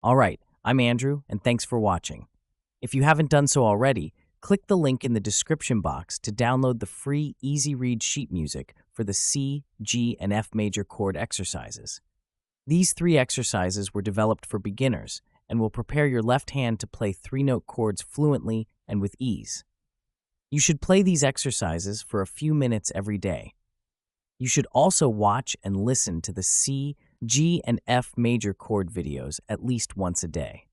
All right, I'm Andrew, and thanks for watching. If you haven't done so already, click the link in the description box to download the free easy read sheet music for the C, G, and F major chord exercises. These 3 exercises were developed for beginners and will prepare your left hand to play 3-note chords fluently and with ease. You should play these exercises for a few minutes every day. You should also watch and listen to the C, G, and F major chord videos at least once a day.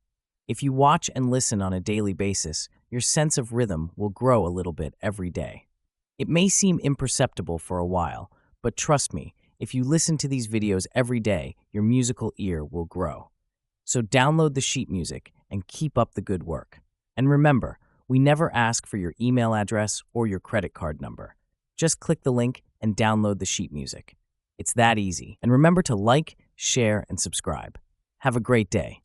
If you watch and listen on a daily basis, your sense of rhythm will grow a little bit every day. It may seem imperceptible for a while, but trust me, if you listen to these videos every day, your musical ear will grow. So download the sheet music and keep up the good work. And remember, we never ask for your email address or your credit card number. Just click the link and download the sheet music. It's that easy. And remember to like, share, and subscribe. Have a great day.